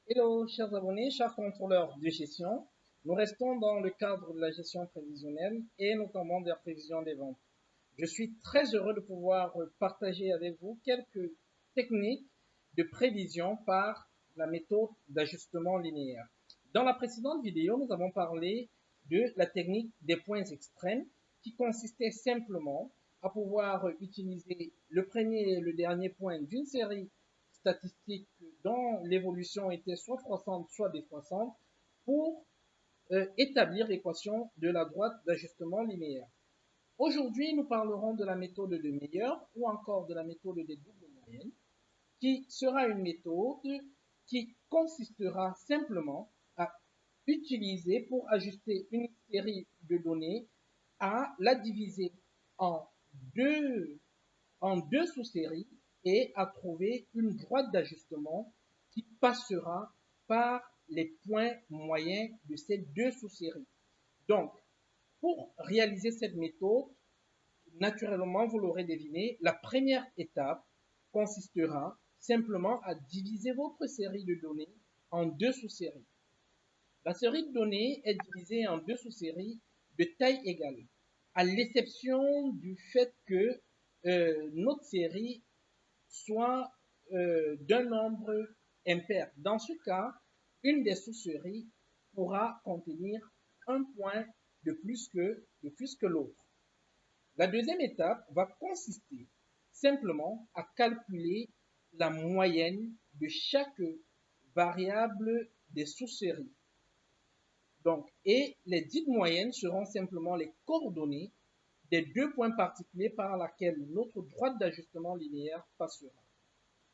Hello, chers abonnés, chers contrôleurs de gestion. Nous restons dans le cadre de la gestion prévisionnelle et notamment de la prévision des ventes. Je suis très heureux de pouvoir partager avec vous quelques techniques de prévision par la méthode d'ajustement linéaire. Dans la précédente vidéo, nous avons parlé de la technique des points extrêmes qui consistait simplement à pouvoir utiliser le premier et le dernier point d'une série statistique dont l'évolution était soit croissante, soit décroissante pour établir l'équation de la droite d'ajustement linéaire. Aujourd'hui, nous parlerons de la méthode de Meyer ou encore de la méthode des doubles moyennes, qui sera une méthode qui consistera simplement à utiliser pour ajuster une série de données à la diviser en deux, en deux sous-séries et à trouver une droite d'ajustement qui passera par les points moyens de ces deux sous-séries. Donc, pour réaliser cette méthode, naturellement, vous l'aurez deviné, la première étape consistera simplement à diviser votre série de données en deux sous-séries. La série de données est divisée en deux sous-séries de taille égale, à l'exception du fait que notre série soit d'un nombre impair. Dans ce cas, une des sous-séries pourra contenir un point de plus que l'autre. La deuxième étape va consister simplement à calculer la moyenne de chaque variable des sous-séries. Donc, et les dites moyennes seront simplement les coordonnées des deux points particuliers par lesquels notre droite d'ajustement linéaire passera.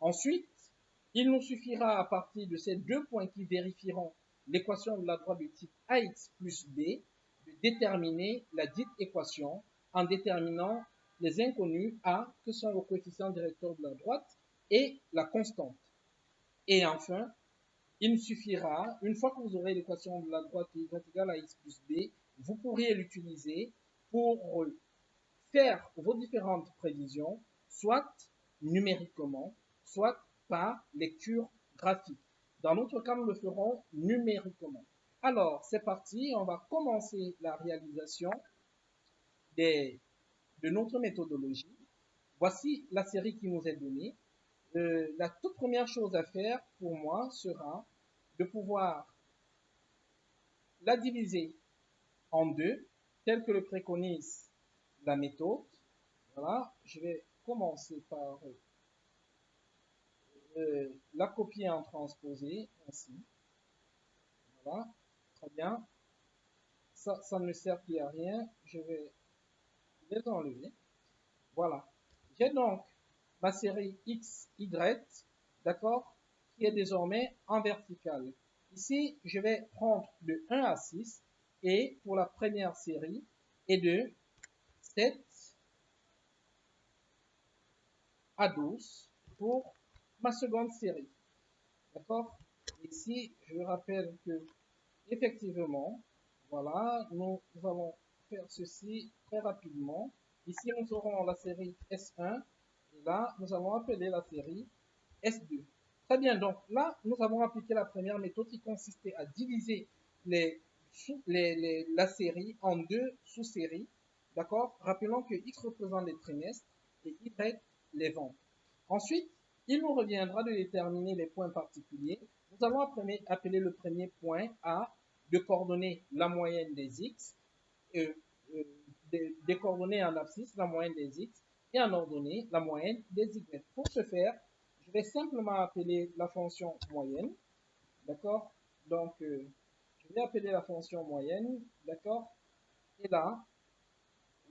Ensuite, il nous suffira à partir de ces deux points qui vérifieront l'équation de la droite de type ax plus b de déterminer la dite équation en déterminant les inconnus a, que sont le coefficient directeur de la droite, et la constante. Et enfin, il suffira, une fois que vous aurez l'équation de la droite y égale à x plus b, vous pourriez l'utiliser pour faire vos différentes prévisions, soit numériquement, soit par lecture graphique. Dans notre cas, nous le ferons numériquement. Alors, c'est parti, on va commencer la réalisation des, de notre méthodologie. Voici la série qui nous est donnée. La toute première chose à faire pour moi sera de pouvoir la diviser en deux, tel que le préconise la méthode. Voilà, je vais commencer par la copier en transposé, ainsi. Voilà, très bien. Ça ne sert plus à rien, je vais les enlever. Voilà. J'ai donc ma série X, Y, d'accord, qui est désormais en verticale. Ici, je vais prendre de 1 à 6 et pour la première série et de 7 à 12 pour ma seconde série. D'accord? Ici, je rappelle que effectivement, voilà, nous allons faire ceci très rapidement. Ici, nous aurons la série S1 et là, nous allons appeler la série S2. Très bien, donc là, nous avons appliqué la première méthode qui consistait à diviser la série en deux sous-séries. D'accord? Rappelons que X représente les trimestres et Y les ventes. Ensuite, il nous reviendra de déterminer les points particuliers. Nous allons appeler le premier point A de coordonner la moyenne des X, euh, euh, de coordonner en abscisse la moyenne des X et en ordonnée la moyenne des Y. Pour ce faire, je vais simplement appeler la fonction moyenne, d'accord? Donc, je vais appeler la fonction moyenne, d'accord? Et là,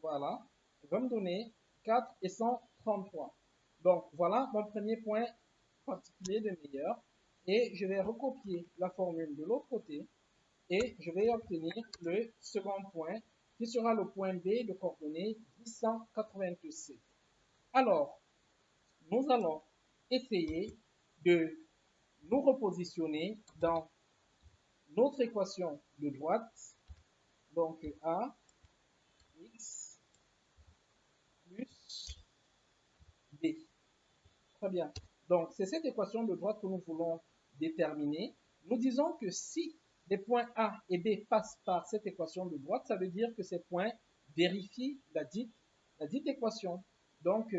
voilà, va me donner 4 et 133. Donc, voilà mon premier point particulier de Meyer. Et je vais recopier la formule de l'autre côté et je vais obtenir le second point qui sera le point B de coordonnées 1087. Alors, nous allons essayer de nous repositionner dans notre équation de droite. Donc, A, X, plus B. Très bien. Donc, c'est cette équation de droite que nous voulons déterminer. Nous disons que si les points A et B passent par cette équation de droite, ça veut dire que ces points vérifient la dite équation. Donc,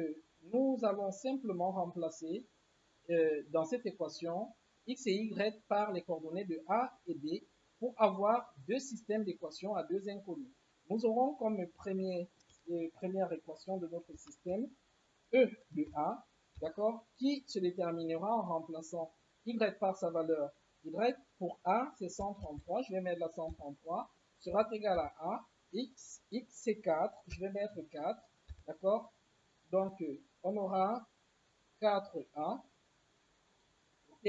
nous allons simplement remplacer dans cette équation x et y par les coordonnées de A et B pour avoir deux systèmes d'équations à deux inconnus. Nous aurons comme première équation de notre système E de A, d'accord, qui se déterminera en remplaçant y par sa valeur y. Pour A, c'est 133, je vais mettre la 133, sera égal à A, x c'est 4, je vais mettre 4, d'accord. Donc, on aura 4A, ok,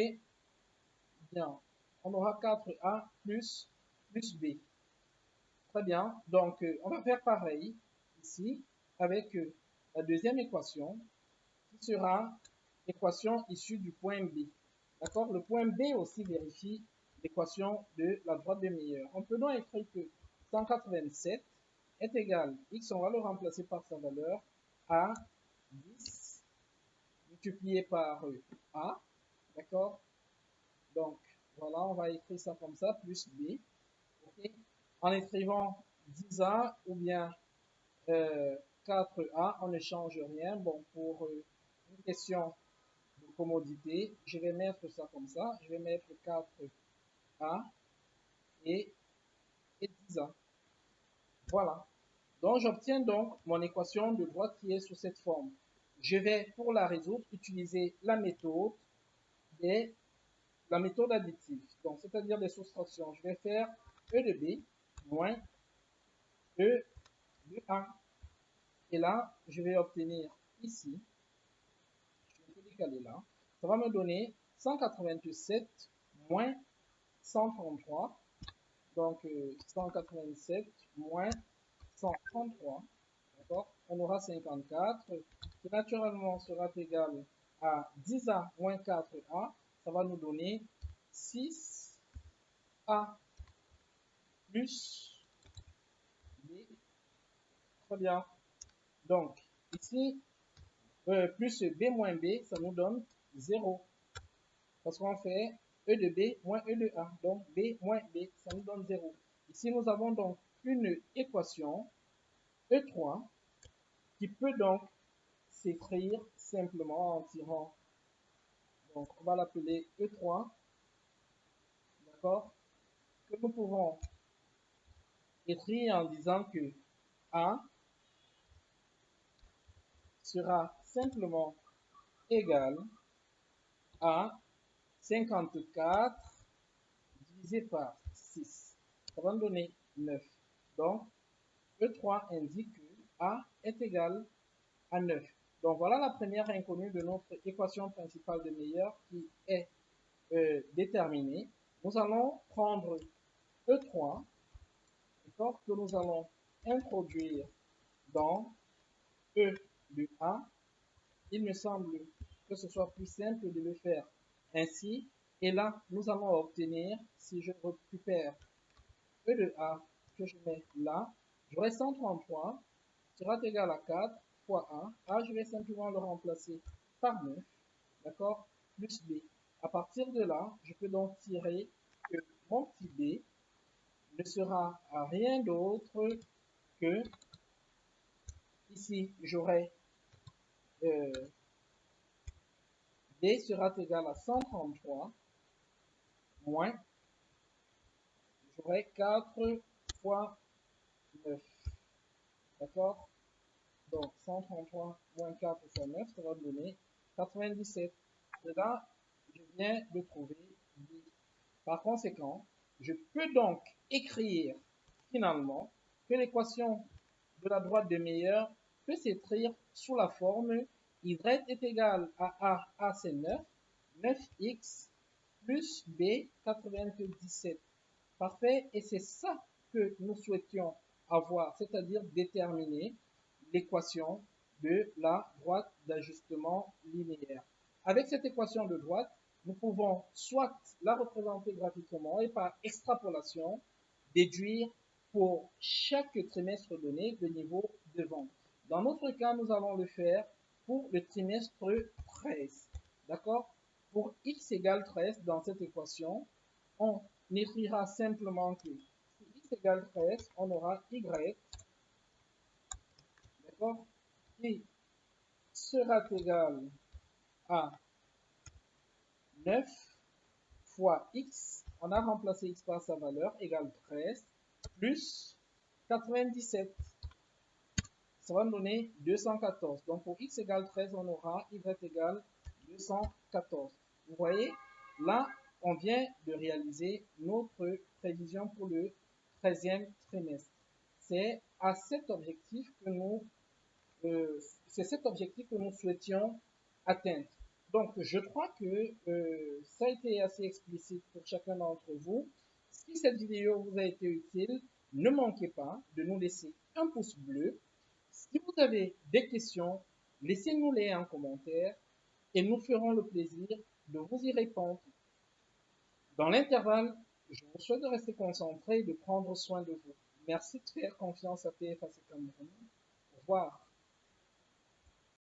bien, on aura 4A plus B. Très bien, donc on va faire pareil ici avec la deuxième équation qui sera l'équation issue du point B. D'accord? Le point B aussi vérifie l'équation de la droite des meilleurs. On peut donc écrire que 187 est égal, x, on va le remplacer par sa valeur, à 10 multiplié par A. D'accord? Donc, voilà, on va écrire ça comme ça, plus B. Okay? En écrivant 10A ou bien 4A, on ne change rien. Bon, pour une question de commodité, je vais mettre ça comme ça. Je vais mettre 4A et 10A. Voilà. Donc, j'obtiens donc mon équation de droite qui est sous cette forme. Je vais, pour la résoudre, utiliser la méthode additive. Donc, c'est-à-dire des soustractions. Je vais faire E de B moins E de A. Et là, je vais obtenir ici, je vais décaler là, ça va me donner 187 moins 133. Donc, 187 moins 133. D'accord? On aura 54, qui naturellement sera égal à 10A moins 4A. Ça va nous donner 6A plus B. Très bien. Donc, ici, plus B moins B, ça nous donne 0. Parce qu'on fait E de B moins E de A. Donc, B moins B, ça nous donne 0. Ici, nous avons donc une équation E3 qui peut donc s'écrire simplement en tirant. Donc, on va l'appeler E3. D'accord? Que nous pouvons écrire en disant que A sera simplement égal à 54 divisé par 6. Ça va nous donner 9. Donc, E3 indique que A est égal à 9. Donc, voilà la première inconnue de notre équation principale de Meyer qui est déterminée. Nous allons prendre E3, que nous allons introduire dans E de A. Il me semble que ce soit plus simple de le faire ainsi. Et là, nous allons obtenir, si je récupère E de A que je mets là, j'aurai 133 sera égal à 4 fois A. A, je vais simplement le remplacer par 9, d'accord, plus B. À partir de là, je peux donc tirer que mon petit B ne sera à rien d'autre que, ici, j'aurai B sera égal à 133 moins, j'aurai 4 fois 9. D'accord? Donc, 133 moins 4 fois 9, ça va donner 97. Et là, je viens de trouver B. Par conséquent, je peux donc écrire finalement que l'équation de la droite de Meyer peut s'écrire sous la forme y est égal à A c'est 9, 9x plus B 97. Parfait, et c'est ça que nous souhaitions avoir, c'est-à-dire déterminer l'équation de la droite d'ajustement linéaire. Avec cette équation de droite, nous pouvons soit la représenter graphiquement et par extrapolation, déduire pour chaque trimestre donné le niveau de vente. Dans notre cas, nous allons le faire pour le trimestre 13. D'accord? Pour x égale 13 dans cette équation, on écrira simplement que si x égale 13, on aura y, d'accord, qui sera égal à 9 fois x, on a remplacé x par sa valeur, égale 13, plus 97. Ça va nous donner 214. Donc pour x égale 13, on aura y égale 214. Vous voyez, là, on vient de réaliser notre prévision pour le 13e trimestre. C'est cet objectif que nous souhaitions atteindre. Donc, je crois que ça a été assez explicite pour chacun d'entre vous. Si cette vidéo vous a été utile, ne manquez pas de nous laisser un pouce bleu. Si vous avez des questions, laissez-nous-les en commentaire et nous ferons le plaisir de vous y répondre. Dans l'intervalle, je vous souhaite de rester concentré et de prendre soin de vous. Merci de faire confiance à TFAC Cameroun. Au revoir.